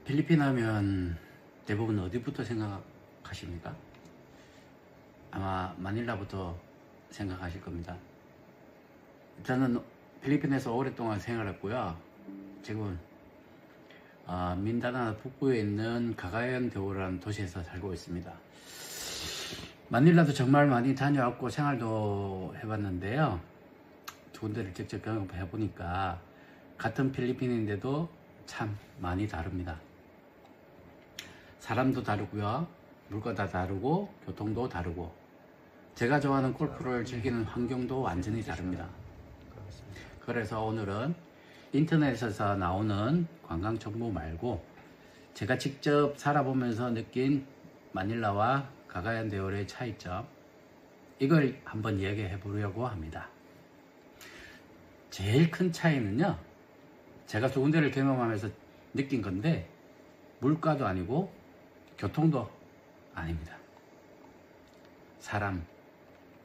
필리핀 하면 대부분 어디부터 생각하십니까? 아마 마닐라부터 생각하실 겁니다. 저는 필리핀에서 오랫동안 생활했고요. 지금 민다나나 북부에 있는 가가얀 데오라는 도시에서 살고 있습니다. 마닐라도 정말 많이 다녀왔고 생활도 해봤는데요. 두 군데를 직접 경험해 보니까 같은 필리핀인데도 참 많이 다릅니다. 사람도 다르고요, 물가도 다르고, 교통도 다르고, 제가 좋아하는 골프를 즐기는 환경도 완전히 다릅니다. 그래서 오늘은 인터넷에서 나오는 관광 정보 말고 제가 직접 살아보면서 느낀 마닐라와 가가얀 데올의 차이점, 이걸 한번 이야기해 보려고 합니다. 제일 큰 차이는요, 제가 두 군데를 경험하면서 느낀 건데 물가도 아니고 교통도 아닙니다.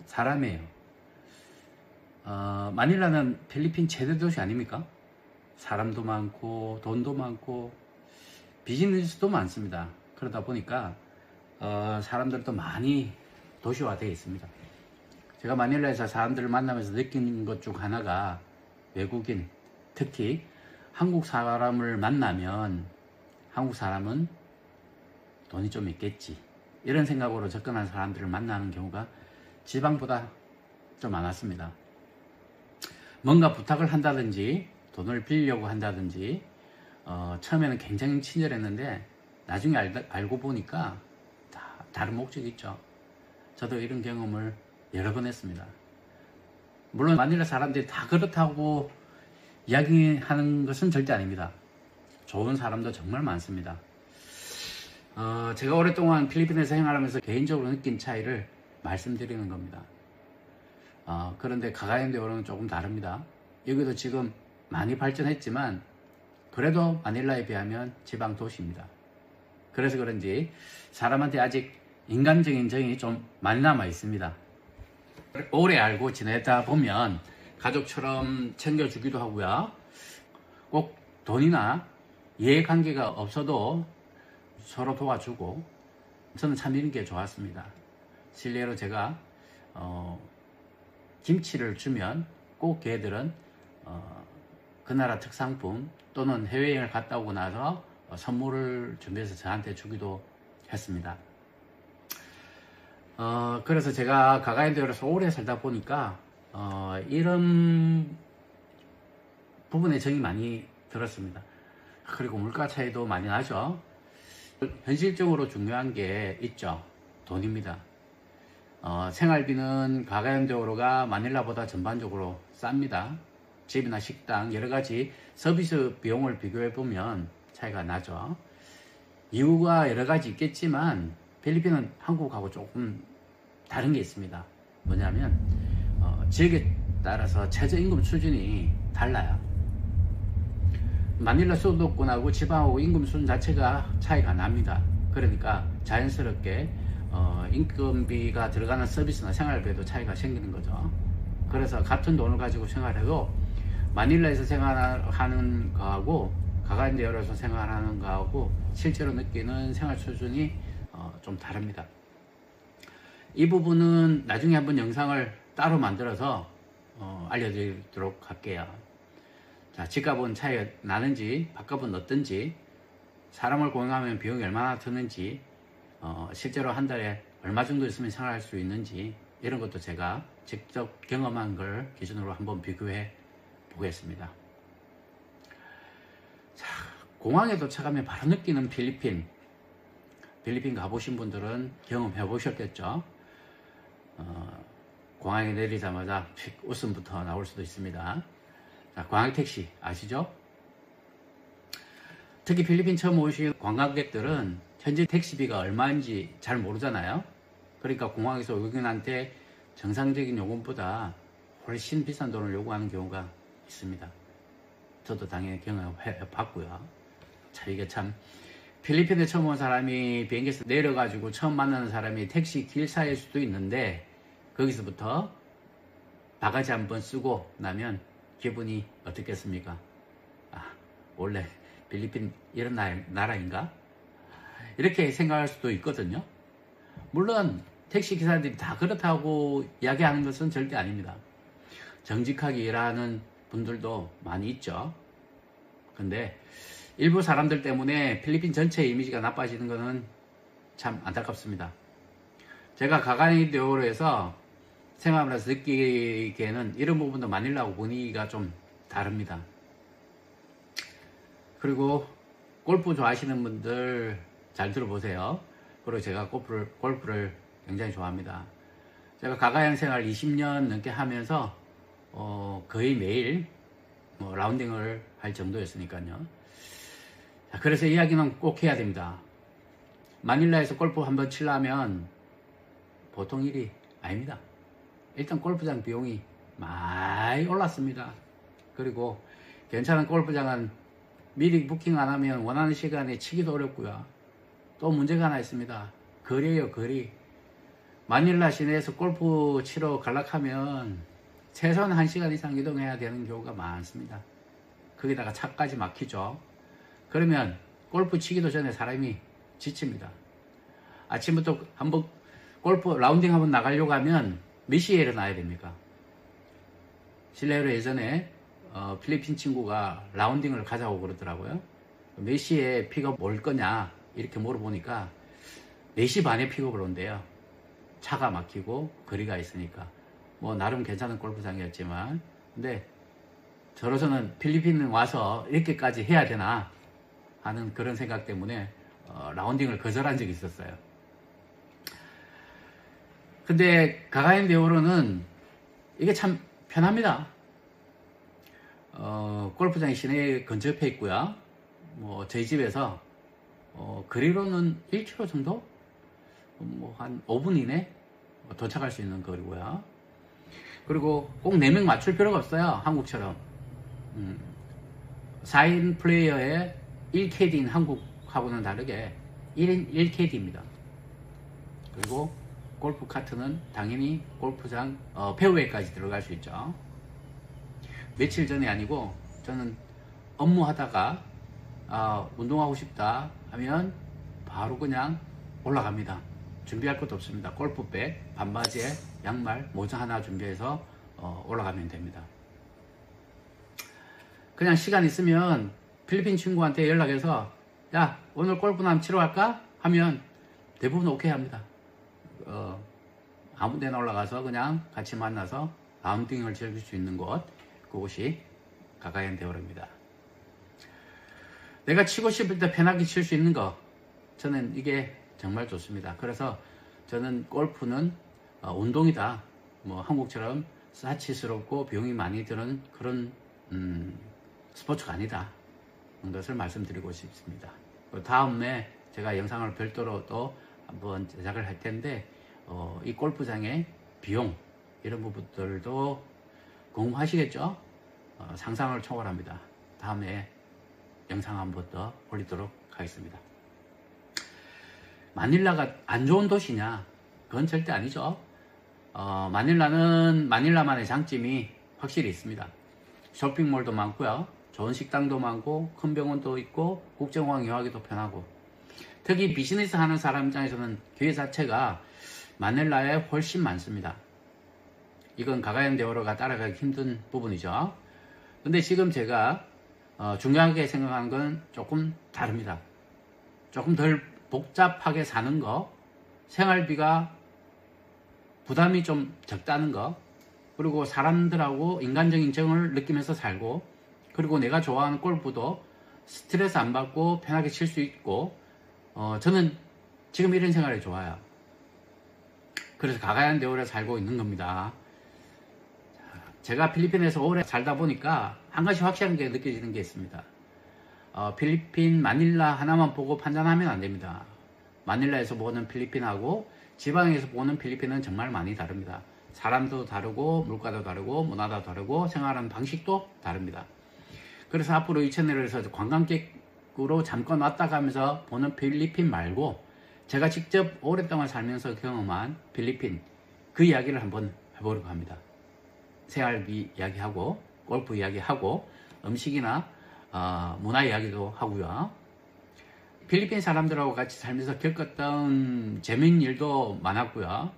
사람이에요. 마닐라는 필리핀 최대 도시 아닙니까? 사람도 많고 돈도 많고 비즈니스도 많습니다. 그러다 보니까 사람들도 많이 도시화되어 있습니다. 제가 마닐라에서 사람들을 만나면서 느낀 것 중 하나가, 외국인, 특히 한국 사람을 만나면 한국 사람은 돈이 좀 있겠지, 이런 생각으로 접근한 사람들을 만나는 경우가 지방보다 좀 많았습니다. 뭔가 부탁을 한다든지 돈을 빌려고 한다든지 처음에는 굉장히 친절했는데 나중에 알고 보니까 다른 목적이 있죠. 저도 이런 경험을 여러 번 했습니다. 물론 마닐라 사람들이 다 그렇다고 이야기하는 것은 절대 아닙니다. 좋은 사람도 정말 많습니다. 제가 오랫동안 필리핀에서 생활하면서 개인적으로 느낀 차이를 말씀드리는 겁니다. 그런데 가가얀 데오로는 조금 다릅니다. 여기도 지금 많이 발전했지만 그래도 마닐라에 비하면 지방 도시입니다. 그래서 그런지 사람한테 아직 인간적인 정이 좀 많이 남아 있습니다. 오래 알고 지내다 보면 가족처럼 챙겨주기도 하고요, 꼭 돈이나 이해관계가 없어도 서로 도와주고, 저는 참 이런 게 좋았습니다. 실례로 제가 김치를 주면 꼭 걔들은 그 나라 특산품 또는 해외여행을 갔다 오고 나서 선물을 준비해서 저한테 주기도 했습니다. 그래서 제가 가가얀 데오라에서 오래 살다 보니까 이런 부분에 정이 많이 들었습니다. 그리고 물가 차이도 많이 나죠. 현실적으로 중요한 게 있죠. 돈입니다. 생활비는 가가얀 데오로가 마닐라보다 전반적으로 쌉니다. 집이나 식당, 여러가지 서비스 비용을 비교해 보면 차이가 나죠. 이유가 여러가지 있겠지만 필리핀은 한국하고 조금 다른 게 있습니다. 뭐냐면 지역에 따라서 최저임금 수준이 달라요. 마닐라 수도권하고 지방하고 임금 수준 자체가 차이가 납니다. 그러니까 자연스럽게 임금비가 들어가는 서비스나 생활비에도 차이가 생기는 거죠. 그래서 같은 돈을 가지고 생활해도 마닐라에서 생활하는 거하고 가가얀 데오라에서 생활하는 거하고 실제로 느끼는 생활 수준이 좀 다릅니다. 이 부분은 나중에 한번 영상을 따로 만들어서 알려드리도록 할게요. 자, 집값은 차이가 나는지, 밥값은 어떤지, 사람을 고용하면 비용이 얼마나 드는지, 실제로 한 달에 얼마 정도 있으면 생활할 수 있는지, 이런 것도 제가 직접 경험한 걸 기준으로 한번 비교해 보겠습니다. 자, 공항에 도착하면 바로 느끼는 필리핀 가보신 분들은 경험해 보셨겠죠. 공항에 내리자마자 웃음부터 나올 수도 있습니다. 자, 광역 택시 아시죠? 특히 필리핀 처음 오신 관광객들은 현재 택시비가 얼마인지 잘 모르잖아요. 그러니까 공항에서 외국인한테 정상적인 요금보다 훨씬 비싼 돈을 요구하는 경우가 있습니다. 저도 당연히 경험해 봤고요. 자, 이게 참, 필리핀에 처음 온 사람이 비행기에서 내려가지고 처음 만나는 사람이 택시 길사일 수도 있는데, 거기서부터 바가지 한번 쓰고 나면 기분이 어떻겠습니까? 원래 필리핀 이런 나라인가? 이렇게 생각할 수도 있거든요. 물론 택시 기사들이 다 그렇다고 이야기하는 것은 절대 아닙니다. 정직하게 일하는 분들도 많이 있죠. 근데 일부 사람들 때문에 필리핀 전체의 이미지가 나빠지는 것은 참 안타깝습니다. 제가 가가니데오로에서 생활하면서 느끼기에는 이런 부분도 마닐라하고 분위기가 좀 다릅니다. 그리고 골프 좋아하시는 분들 잘 들어보세요. 그리고 제가 골프를 굉장히 좋아합니다. 제가 가가양 생활 20년 넘게 하면서 거의 매일 라운딩을 할 정도였으니까요. 그래서 이야기는 꼭 해야 됩니다. 마닐라에서 골프 한번 치려면 보통 일이 아닙니다. 일단 골프장 비용이 많이 올랐습니다. 그리고 괜찮은 골프장은 미리 부킹 안 하면 원하는 시간에 치기도 어렵고요. 또 문제가 하나 있습니다. 거리예요, 거리. 마닐라 시내에서 골프 치러 갈락하면 최소한 1시간 이상 이동해야 되는 경우가 많습니다. 거기다가 차까지 막히죠. 그러면 골프 치기도 전에 사람이 지칩니다. 아침부터 한번 골프 라운딩 한번 나가려고 하면 몇 시에 일어나야 됩니까? 실례로 예전에 필리핀 친구가 라운딩을 가자고 그러더라고요. 몇 시에 픽업 올 거냐 이렇게 물어보니까 4시 반에 픽업을 온대요. 차가 막히고 거리가 있으니까. 뭐 나름 괜찮은 골프장이었지만, 근데 저로서는 필리핀 와서 이렇게까지 해야 되나 하는 그런 생각 때문에 라운딩을 거절한 적이 있었어요. 근데 가가인데오로는 이게 참 편합니다. 골프장이 시내 근접해 있고요. 뭐 저희 집에서 거리로는 1km 정도? 뭐 한 5분 이내 도착할 수 있는 거리고요. 그리고 꼭 4명 맞출 필요가 없어요. 한국처럼. 4인 플레이어의 1캐디인 한국하고는 다르게 1인 1캐디입니다. 그리고 골프 카트는 당연히 골프장 페어웨이까지 들어갈 수 있죠. 며칠 전이 아니고 저는 업무하다가 운동하고 싶다 하면 바로 그냥 올라갑니다. 준비할 것도 없습니다. 골프백, 반바지에 양말, 모자 하나 준비해서 올라가면 됩니다. 그냥 시간 있으면 필리핀 친구한테 연락해서 야 오늘 골프나 한번 치러 갈까? 하면 대부분 오케이 합니다. 아무 데나 올라가서 그냥 같이 만나서 라운딩을 즐길 수 있는 곳, 그곳이 가가엔데오로입니다. 내가 치고 싶을 때 편하게 칠 수 있는 거, 저는 이게 정말 좋습니다. 그래서 저는 골프는 운동이다. 뭐 한국처럼 사치스럽고 비용이 많이 드는 그런 스포츠가 아니다. 그런 것을 말씀드리고 싶습니다. 다음에 제가 영상을 별도로 또 한번 제작을 할 텐데 이 골프장의 비용 이런 부분들도 궁금하시겠죠? 상상을 초월합니다. 다음에 영상 한번 더 올리도록 하겠습니다. 마닐라가 안 좋은 도시냐? 그건 절대 아니죠. 마닐라는 마닐라만의 장점이 확실히 있습니다. 쇼핑몰도 많고요. 좋은 식당도 많고 큰 병원도 있고 국제공항 이용하기도 편하고, 특히 비즈니스 하는 사람 입장에서는 기회 자체가 마닐라에 훨씬 많습니다. 이건 가가엔데오로가 따라가기 힘든 부분이죠. 근데 지금 제가 중요하게 생각하는 건 조금 다릅니다. 조금 덜 복잡하게 사는 거, 생활비가 부담이 좀 적다는 거, 그리고 사람들하고 인간적인 정을 느끼면서 살고, 그리고 내가 좋아하는 골프도 스트레스 안 받고 편하게 칠 수 있고, 저는 지금 이런 생활이 좋아요. 그래서 가가엔데오로에 살고 있는 겁니다. 제가 필리핀에서 오래 살다 보니까 한 가지 확실한 게 느껴지는 게 있습니다. 필리핀 마닐라 하나만 보고 판단하면 안 됩니다. 마닐라에서 보는 필리핀하고 지방에서 보는 필리핀은 정말 많이 다릅니다. 사람도 다르고 물가도 다르고 문화도 다르고 생활하는 방식도 다릅니다. 그래서 앞으로 이 채널에서 관광객으로 잠깐 왔다 가면서 보는 필리핀 말고 제가 직접 오랫동안 살면서 경험한 필리핀, 그 이야기를 한번 해보려고 합니다. 생활비 이야기하고 골프 이야기하고 음식이나 문화 이야기도 하고요. 필리핀 사람들하고 같이 살면서 겪었던 재미있는 일도 많았고요.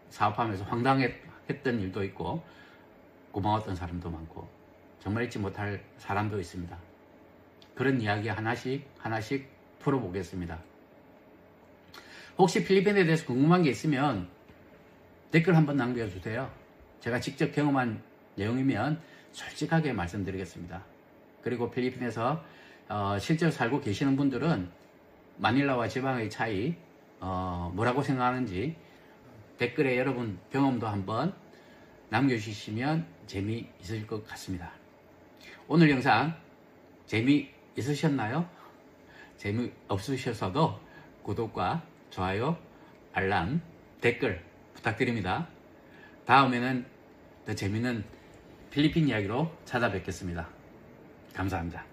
사업하면서 황당했던 일도 있고 고마웠던 사람도 많고 정말 잊지 못할 사람도 있습니다. 그런 이야기 하나씩 풀어보겠습니다. 혹시 필리핀에 대해서 궁금한 게 있으면 댓글 한번 남겨주세요. 제가 직접 경험한 내용이면 솔직하게 말씀드리겠습니다. 그리고 필리핀에서 실제로 살고 계시는 분들은 마닐라와 지방의 차이 뭐라고 생각하는지 댓글에 여러분 경험도 한번 남겨주시면 재미있을 것 같습니다. 오늘 영상 재미있으셨나요? 재미없으셔서도 구독과 좋아요, 알람, 댓글 부탁드립니다. 다음에는 더 재미있는 필리핀 이야기로 찾아뵙겠습니다. 감사합니다.